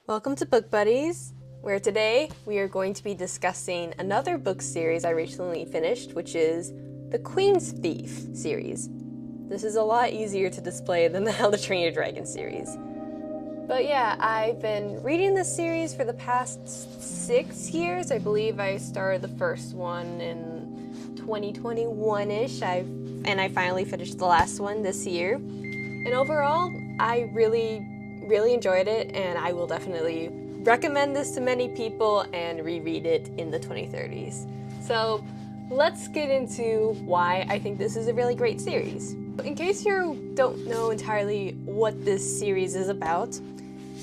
Welcome to Book Buddies, where today we are going to be discussing another book series I recently finished, which is the Queen's Thief series. This is a lot easier to display than the How to Train Your Dragon series. But yeah, I've been reading this series for the past 6 years. I believe I started the first one in 2021-ish, and I finally finished the last one this year. And overall, I really enjoyed it, and I will definitely recommend this to many people and reread it in the 2030s. So let's get into why I think this is a really great series. In case you don't know entirely what this series is about,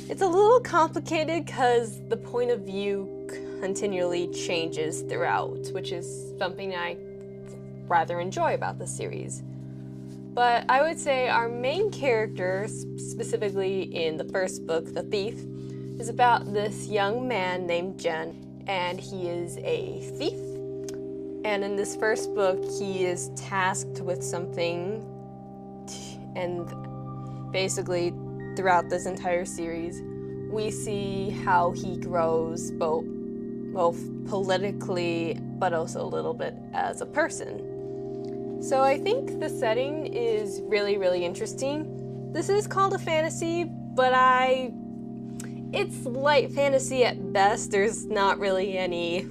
it's a little complicated because the point of view continually changes throughout, which is something I rather enjoy about this series. But I would say our main character, specifically in the first book, The Thief, is about this young man named Jen, and he is a thief. And in this first book, he is tasked with something, and basically throughout this entire series, we see how he grows both politically, but also a little bit as a person. So I think the setting is really interesting. This is called a fantasy, but it's light fantasy at best. There's not really any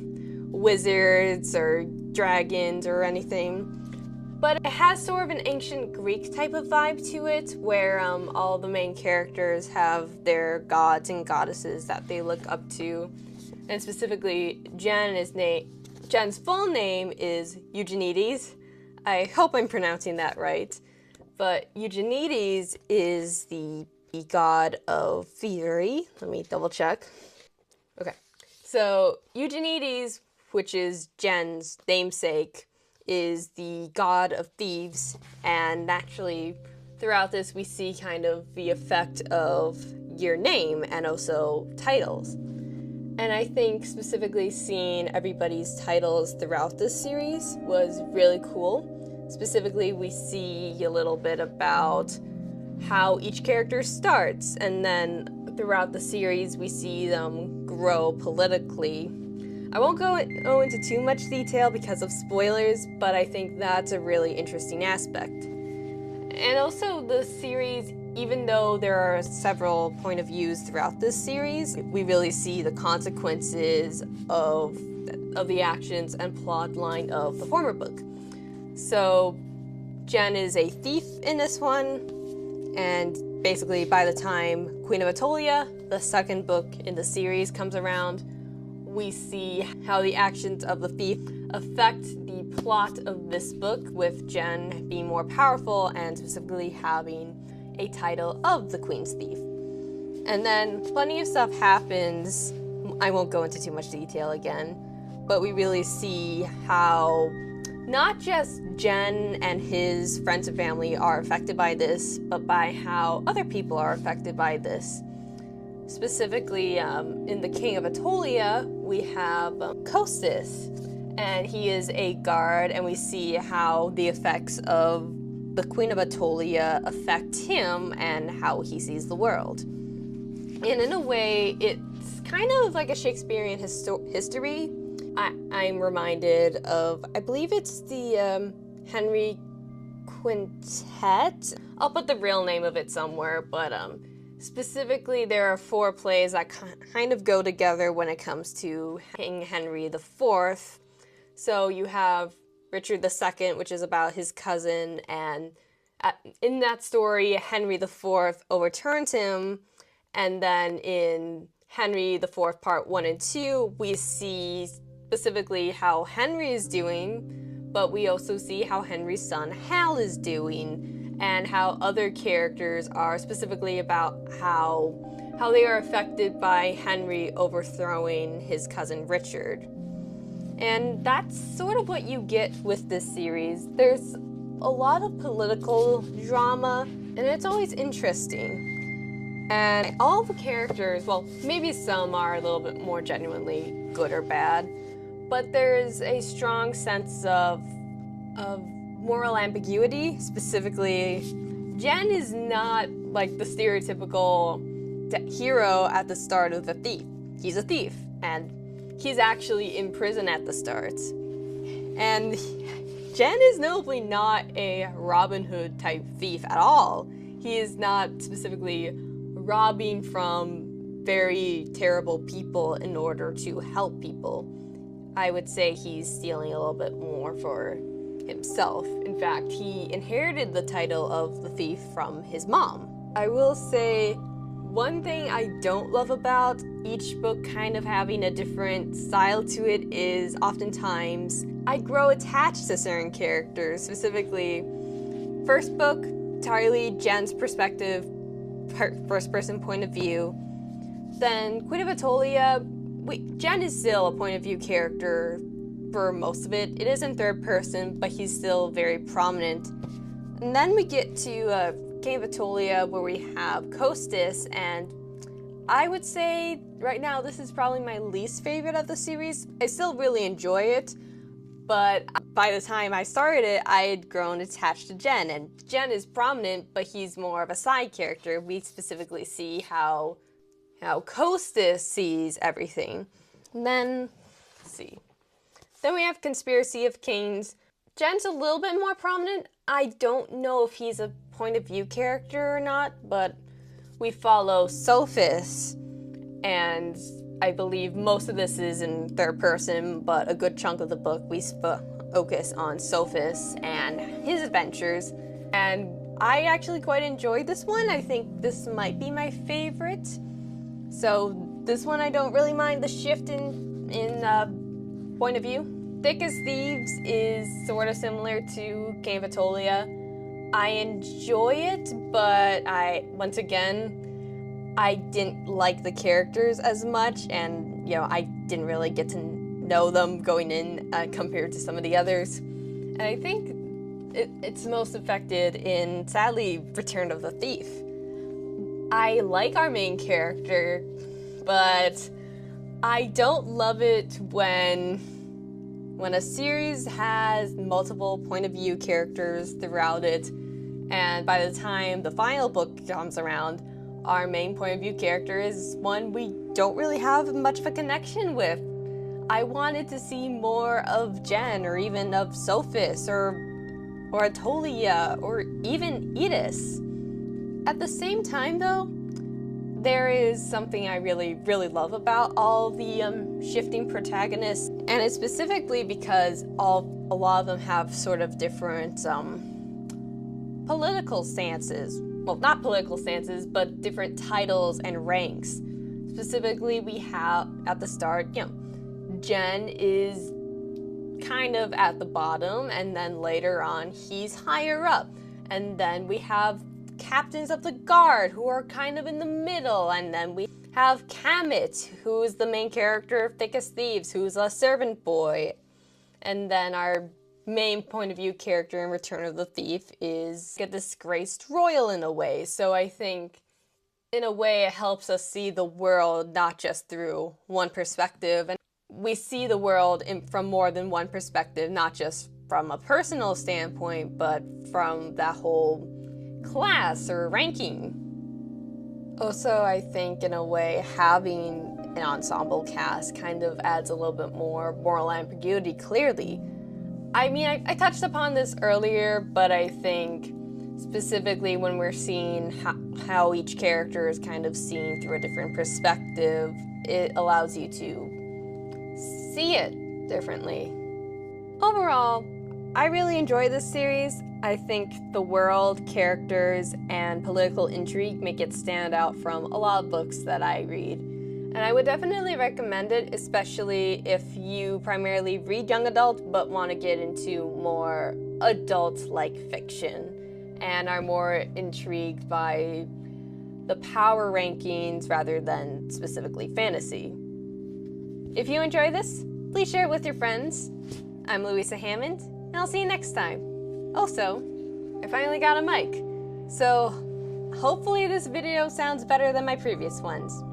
wizards or dragons or anything. But it has sort of an ancient Greek type of vibe to it, where all the main characters have their gods and goddesses that they look up to. And specifically, Jen's full name is Eugenides. I hope I'm pronouncing that right. But Eugenides is the god of thievery. Let me double check. Okay. So Eugenides, which is Jen's namesake, is the god of thieves. And naturally, throughout this, we see kind of the effect of your name and also titles. And I think specifically seeing everybody's titles throughout this series was really cool. Specifically, we see a little bit about how each character starts, and then throughout the series, we see them grow politically. I won't go into too much detail because of spoilers, but I think that's a really interesting aspect. And also the series, even though there are several point of views throughout this series, we really see the consequences of the actions and plot line of the former book. So Jen is a thief in this one, and basically by the time Queen of Atolia, the second book in the series, comes around, we see how the actions of the thief affect the plot of this book, with Jen being more powerful and specifically having a title of the Queen's Thief. And then plenty of stuff happens. I won't go into too much detail again, but we really see how not just Jen and his friends and family are affected by this, but by how other people are affected by this. Specifically, in the King of Atolia, we have Kostis, and he is a guard, and we see how the effects of the Queen of Atolia affect him and how he sees the world. And in a way, it's kind of like a Shakespearean history. I'm reminded of, I believe it's the Henry Quintet. I'll put the real name of it somewhere, but specifically there are 4 plays that kind of go together when it comes to King Henry IV. So you have Richard II, which is about his cousin, and in that story, Henry IV overturns him, and then in Henry IV Part 1 and 2, we see specifically how Henry is doing, but we also see how Henry's son Hal is doing, and how other characters are specifically about how they are affected by Henry overthrowing his cousin Richard. And that's sort of what you get with this series. There's a lot of political drama, and it's always interesting. And all the characters, well, maybe some are a little bit more genuinely good or bad, but there's a strong sense of moral ambiguity. Specifically, Jen is not like the stereotypical hero at the start of The Thief. He's a thief, and he's actually in prison at the start. And Jen is notably not a Robin Hood type thief at all. He is not specifically robbing from very terrible people in order to help people. I would say he's stealing a little bit more for himself. In fact, he inherited the title of the thief from his mom. I will say one thing I don't love about each book kind of having a different style to it is oftentimes I grow attached to certain characters. Specifically, first book, entirely Jen's perspective, first person point of view. Then Queen of Atolia, Jen is still a point of view character for most of it. It is in third person, but he's still very prominent. And then we get to King of Atolia, where we have Costas, and I would say right now this is probably my least favorite of the series. I still really enjoy it, but by the time I started it, I had grown attached to Jen, and Jen is prominent, but he's more of a side character. We specifically see how Costas sees everything. And then, let's see. Then we have Conspiracy of Kings. Jen's a little bit more prominent. I don't know if he's a point of view character or not, but we follow Sophus, and I believe most of this is in third person, but a good chunk of the book we focus on Sophus and his adventures. And I actually quite enjoyed this one. I think this might be my favorite. So this one I don't really mind the shift in point of view. Thick as Thieves is sort of similar to King of Atolia. I enjoy it, but once again, I didn't like the characters as much, and I didn't really get to know them going in compared to some of the others. And I think it's most affected in, sadly, Return of the Thief. I like our main character, but I don't love it when a series has multiple point of view characters throughout it, and by the time the final book comes around, our main point of view character is one we don't really have much of a connection with. I wanted to see more of Jen, or even of Sophus, or Atolia, or even Edis. At the same time, though, there is something I really, really love about all the shifting protagonists, and it's specifically because a lot of them have sort of different political stances. Well, not political stances, but different titles and ranks. Specifically, we have at the start, Jen is kind of at the bottom, and then later on, he's higher up. And then we have captains of the guard who are kind of in the middle, and then we have Kamet, who is the main character of Thick as Thieves, who's a servant boy. And then our main point of view character in Return of the Thief is a disgraced royal in a way. So I think in a way it helps us see the world not just through one perspective, and we see the world from more than one perspective, not just from a personal standpoint, but from that whole class or ranking. Also, I think in a way having an ensemble cast kind of adds a little bit more moral ambiguity clearly. I mean, I touched upon this earlier, but I think specifically when we're seeing how each character is kind of seen through a different perspective, it allows you to see it differently. Overall, I really enjoy this series. I think the world, characters, and political intrigue make it stand out from a lot of books that I read. And I would definitely recommend it, especially if you primarily read young adult but want to get into more adult-like fiction and are more intrigued by the power rankings rather than specifically fantasy. If you enjoy this, please share it with your friends. I'm Louisa Hammond, and I'll see you next time. Also, I finally got a mic, so hopefully this video sounds better than my previous ones.